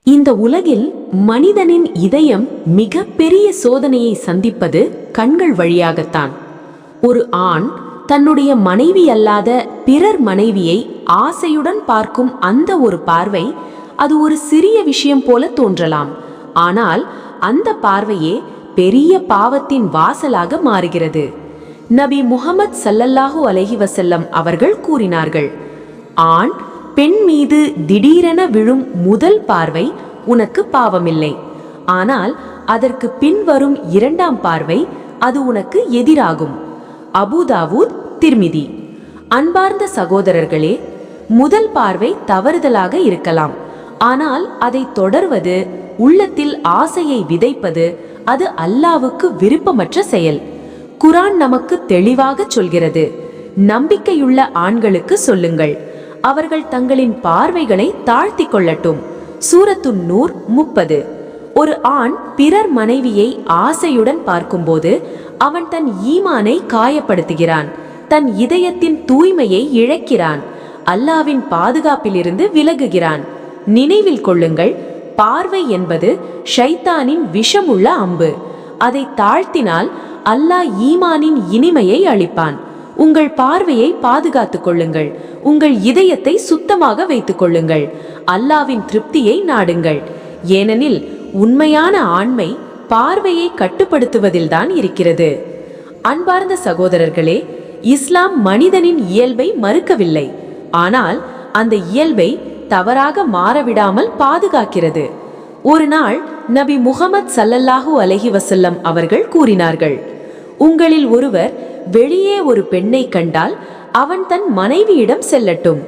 இந்த உலகில் மனிதனின் இதயம் மிக பெரிய சோதனையை சந்திப்பது கண்கள் வழியாகத்தான். ஒரு ஆண் தன்னுடைய மனைவி அல்லாத பிறர் மனைவியை ஆசையுடன் பார்க்கும் அந்த ஒரு பார்வை, அது ஒரு சிறிய விஷயம் போல தோன்றலாம். ஆனால் அந்த பார்வையே பெரிய பாவத்தின் வாசலாக மாறுகிறது. நபி முஹம்மது ஸல்லல்லாஹு அலைஹி வஸல்லம் அவர்கள் கூறினார்கள், ஆண் பெண் மீது திடீரென விழும் முதல் பார்வை உனக்கு பாவமில்லை, ஆனால் அதற்கு பின்வரும் இரண்டாம் பார்வை அது உனக்கு எதிராகும். அபூதாவூத், திர்மிதி. அன்பார்ந்த சகோதரர்களே, முதல் பார்வை தவறுதலாக இருக்கலாம், ஆனால் அதை தொடர்வது, உள்ளத்தில் ஆசையை விதைப்பது, அது அல்லாஹ்வுக்கு விருப்பமற்ற செயல். குர்ஆன் நமக்கு தெளிவாக சொல்கிறது, நம்பிக்கையுள்ள ஆண்களுக்கு சொல்லுங்கள், அவர்கள் தங்களின் பார்வைகளை தாழ்த்தி கொள்ளட்டும். சூரத்துன் நூர் 30. ஒரு ஆண் பிறர் மனைவியை ஆசையுடன் பார்க்கும்போது அவன் தன் ஈமானை காயப்படுத்துகிறான், தன் இதயத்தின் தூய்மையை இழக்கிறான், அல்லாஹ்வின் பாதுகாப்பிலிருந்து விலகுகிறான். நினைவில் கொள்ளுங்கள், பார்வை என்பது ஷைத்தானின் விஷமுள்ள அம்பு. அதை தாழ்த்தினால் அல்லாஹ் ஈமானின் இனிமையை அளிப்பான். உங்கள் பார்வையை பாதுகாத்துக் கொள்ளுங்கள், உங்கள் இதயத்தை சுத்தமாக வைத்துக் கொள்ளுங்கள், அல்லாஹ்வின் திருப்தியை நாடுங்கள். ஏனெனில் உண்மையான ஆண்மை பார்வையை கட்டுப்படுத்துவதில்தான் இருக்கிறது. அன்பார்ந்த சகோதரர்களே, இஸ்லாம் மனிதனின் இயல்பை மறுக்கவில்லை, ஆனால் அந்த இயல்பை தவறாக மாறவிடாமல் பாதுகாக்கிறது. ஒரு நாள் நபி முஹம்மது ஸல்லல்லாஹு அலைஹி வஸல்லம் அவர்கள் கூறினார்கள், உங்களில் ஒருவர் வெளியே ஒரு பெண்ணை கண்டால் அவன் தன் மனைவியிடம் செல்லட்டும்,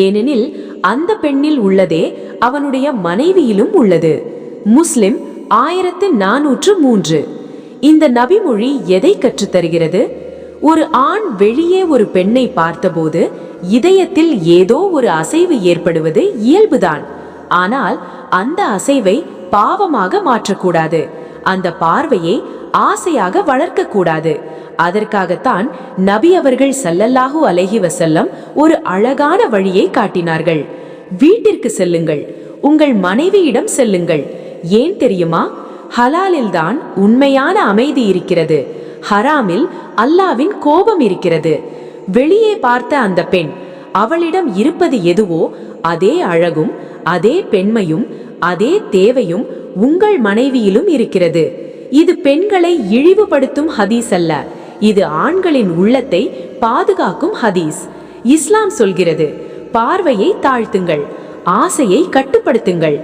ஏனெனில் அந்த பெண்ணில் உள்ளதே அவனுடைய மனைவியிலும் உள்ளது. முஸ்லிம் 1403. இந்த நபிமொழி எதை கற்றுத்தருகிறது? ஒரு ஆண் வெளியே ஒரு பெண்ணை பார்த்தபோது இதயத்தில் ஏதோ ஒரு அசைவு ஏற்படுவது இயல்புதான், ஆனால் அந்த அசைவை பாவமாக மாற்றக்கூடாது, அந்த பார்வையை ஆசையாக வளர்க்கக்கூடாது. அதற்காகத்தான் நபி அவர்கள் ஸல்லல்லாஹு அலைஹி வஸல்லம் ஒரு அழகான வழியை காட்டினார்கள். வீட்டிற்கு செல்லுங்கள், உங்கள் மனைவியிடம் செல்லுங்கள். ஏன் தெரியுமா? ஹலாலில்தான் உண்மையான அமைதி இருக்கிறது, ஹராமில் அல்லாஹ்வின் கோபம் இருக்கிறது. வெளியே பார்த்த அந்த பெண், அவளிடம் இருப்பது எதுவோ அதே அழகும், அதே பெண்மையும், அதே தேவையும் உங்கள் மனைவியிலும் இருக்கிறது. இது பெண்களை இழிவுபடுத்தும் ஹதீஸ் அல்ல, இது ஆண்களின் உள்ளத்தை பாதுகாக்கும் ஹதீஸ். இஸ்லாம் சொல்கிறது, பார்வையை தாழ்த்துங்கள், ஆசையை கட்டுப்படுத்துங்கள்,